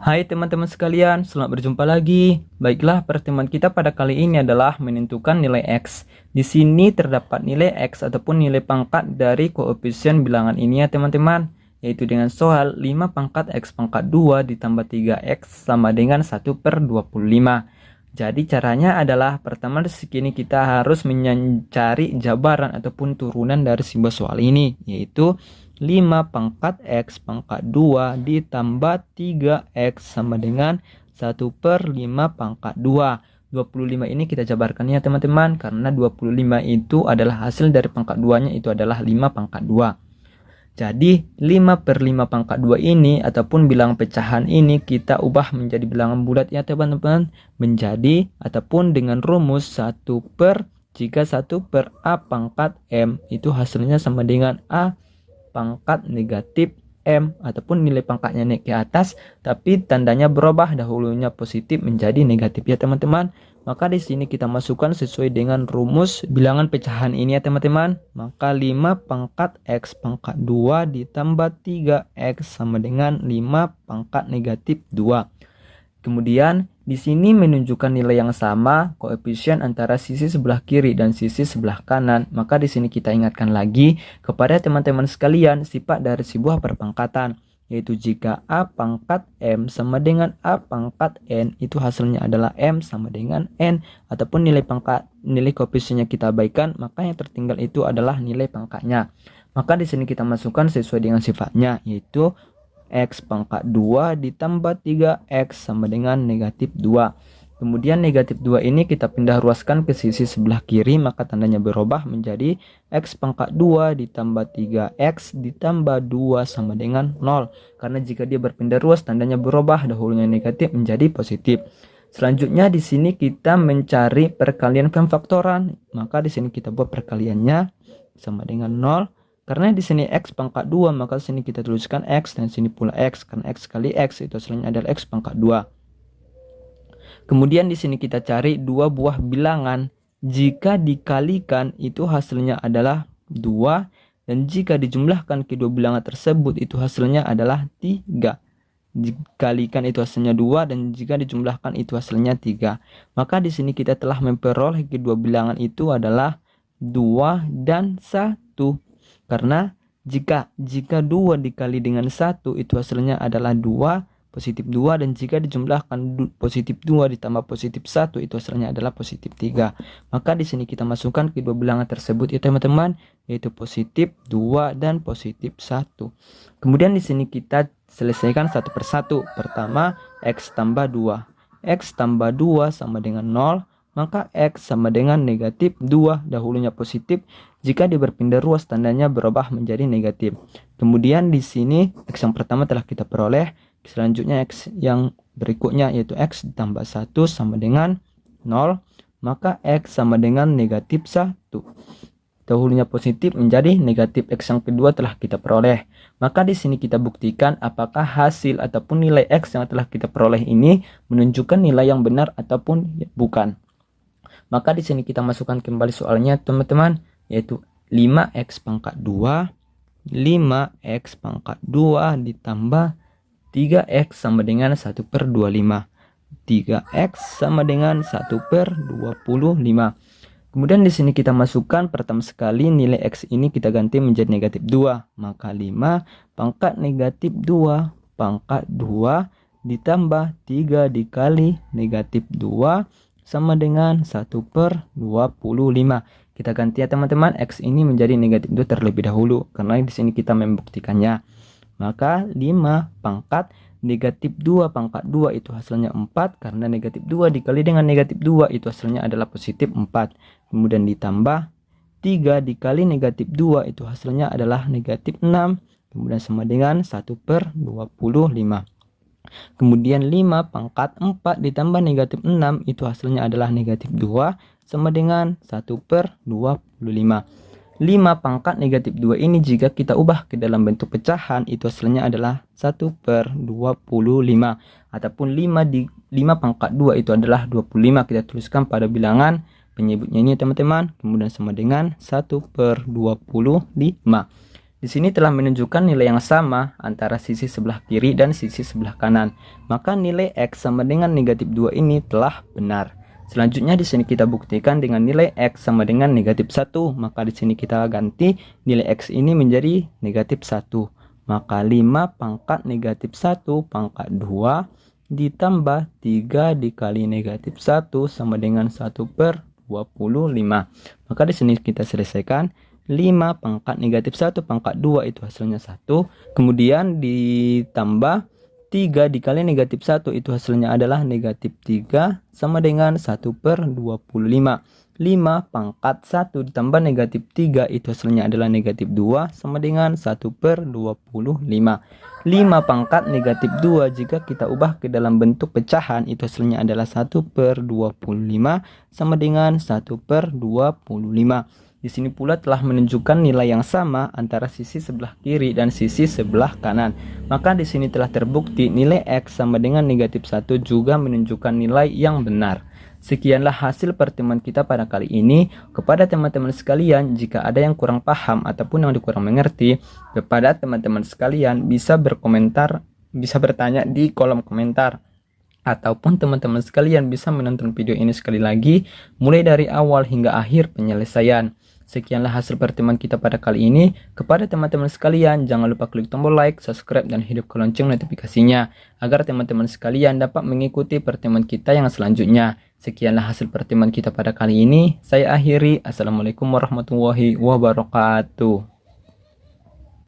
Hai teman-teman sekalian, selamat berjumpa lagi. Baiklah, pertemuan kita pada kali ini adalah menentukan nilai X. Di sini terdapat nilai X ataupun nilai pangkat dari koefisien bilangan ini ya teman-teman, yaitu dengan soal 5 pangkat X pangkat 2 ditambah 3X sama dengan 1/25. Jadi caranya adalah pertama di sini kita harus mencari jabaran ataupun turunan dari sebuah soal ini, yaitu 5 pangkat X pangkat 2 ditambah 3X sama dengan 1/5 pangkat 2. 25 ini kita jabarkan ya teman-teman, karena 25 itu adalah hasil dari pangkat 2-nya, itu adalah 5 pangkat 2. Jadi 5/5 pangkat 2 ini ataupun bilangan pecahan ini kita ubah menjadi bilangan bulat ya teman-teman, menjadi ataupun dengan rumus 1/jika 1/A pangkat M itu hasilnya sama dengan A pangkat negatif M, ataupun nilai pangkatnya naik ke atas tapi tandanya berubah, dahulunya positif menjadi negatif ya teman-teman. Maka di sini kita masukkan sesuai dengan rumus bilangan pecahan ini ya teman-teman. Maka 5 pangkat X pangkat 2 ditambah 3X sama dengan 5 pangkat negatif 2. Kemudian di sini menunjukkan nilai yang sama koefisien antara sisi sebelah kiri dan sisi sebelah kanan. Maka di sini kita ingatkan lagi kepada teman-teman sekalian sifat dari sebuah perpangkatan, yaitu jika A pangkat M sama dengan A pangkat N itu hasilnya adalah M sama dengan N, ataupun nilai koefisiennya kita abaikan, maka yang tertinggal itu adalah nilai pangkatnya. Maka di sini kita masukkan sesuai dengan sifatnya, yaitu X pangkat 2 ditambah 3X sama dengan negatif 2. Kemudian negatif 2 ini kita pindah ruaskan ke sisi sebelah kiri, maka tandanya berubah menjadi X pangkat 2 ditambah 3X ditambah 2 sama dengan 0. Karena jika dia berpindah ruas tandanya berubah, dahulunya negatif menjadi positif. Selanjutnya di sini kita mencari perkalian pemfaktoran. Maka di sini kita buat perkaliannya sama dengan 0. Karena di sini X pangkat 2, maka di sini kita tuliskan X dan sini pula X, karena X kali X itu hasilnya adalah X pangkat 2. Kemudian di sini kita cari dua buah bilangan, jika dikalikan itu hasilnya adalah 2, dan jika dijumlahkan kedua bilangan tersebut itu hasilnya adalah 3. Dikalikan itu hasilnya 2, dan jika dijumlahkan itu hasilnya 3. Maka di sini kita telah memperoleh kedua bilangan itu adalah 2 dan 1. Karena jika 2 dikali dengan 1 itu hasilnya adalah 2, positif 2, dan jika dijumlahkan positif 2 ditambah positif 1 itu hasilnya adalah positif 3. Maka di sini kita masukkan kedua bilangan tersebut ya teman-teman, yaitu positif 2 dan positif 1. Kemudian di sini kita selesaikan satu persatu. Pertama, X tambah 2. X tambah 2 sama dengan 0. Maka X sama dengan negatif 2, dahulunya positif, jika dia berpindah ruas tandanya berubah menjadi negatif. Kemudian di sini X yang pertama telah kita peroleh, selanjutnya X yang berikutnya yaitu X ditambah 1 sama dengan 0, maka X sama dengan negatif 1. Dahulunya positif menjadi negatif, X yang kedua telah kita peroleh. Maka di sini kita buktikan apakah hasil ataupun nilai X yang telah kita peroleh ini menunjukkan nilai yang benar ataupun bukan. Maka di sini kita masukkan kembali soalnya teman-teman, yaitu 5X pangkat 2, 5X pangkat 2 ditambah 3X sama dengan 1/25. 3X sama dengan 1/25. Kemudian di sini kita masukkan pertama sekali nilai X ini kita ganti menjadi negatif 2. Maka 5 pangkat negatif 2 pangkat 2 ditambah 3 dikali negatif 2 sama dengan 1/25. Kita ganti ya teman-teman, X ini menjadi negatif 2 terlebih dahulu, karena di sini kita membuktikannya. Maka 5 pangkat negatif 2 pangkat 2 itu hasilnya 4, karena negatif 2 dikali dengan negatif 2 itu hasilnya adalah positif 4. Kemudian ditambah 3 dikali negatif 2 itu hasilnya adalah negatif 6, kemudian sama dengan 1/25. Kemudian 5 pangkat 4 ditambah negatif 6 itu hasilnya adalah negatif 2 sama dengan 1/25. 5 pangkat negatif 2 ini jika kita ubah ke dalam bentuk pecahan itu hasilnya adalah 1/25, ataupun 5 pangkat 2 itu adalah 25, kita tuliskan pada bilangan penyebutnya ini teman-teman, kemudian sama dengan 1/25. Di sini telah menunjukkan nilai yang sama antara sisi sebelah kiri dan sisi sebelah kanan. Maka nilai X sama dengan negatif 2 ini telah benar. Selanjutnya di sini kita buktikan dengan nilai X sama dengan negatif 1. Maka di sini kita ganti nilai X ini menjadi negatif 1. Maka 5 pangkat negatif 1 pangkat 2 ditambah 3 dikali negatif 1 sama dengan 1/25. Maka di sini kita selesaikan. 5 pangkat negatif 1 pangkat 2 itu hasilnya 1. Kemudian ditambah 3 dikali negatif 1 itu hasilnya adalah negatif 3 sama dengan 1/25. 5 pangkat 1 ditambah negatif 3 itu hasilnya adalah negatif 2 sama dengan 1/25. 5 pangkat negatif 2 jika kita ubah ke dalam bentuk pecahan itu hasilnya adalah 1/25 sama dengan 1/25. Di sini pula telah menunjukkan nilai yang sama antara sisi sebelah kiri dan sisi sebelah kanan. Maka di sini telah terbukti nilai X sama dengan negatif 1 juga menunjukkan nilai yang benar. Sekianlah hasil pertemuan kita pada kali ini. Kepada teman-teman sekalian, jika ada yang kurang paham ataupun yang kurang mengerti, kepada teman-teman sekalian bisa berkomentar, bisa bertanya di kolom komentar. Ataupun teman-teman sekalian bisa menonton video ini sekali lagi, mulai dari awal hingga akhir penyelesaian. Sekianlah hasil pertemuan kita pada kali ini. Kepada teman-teman sekalian, jangan lupa klik tombol like, subscribe, dan hidupkan lonceng notifikasinya, agar teman-teman sekalian dapat mengikuti pertemuan kita yang selanjutnya. Sekianlah hasil pertemuan kita pada kali ini. Saya akhiri. Assalamualaikum warahmatullahi wabarakatuh.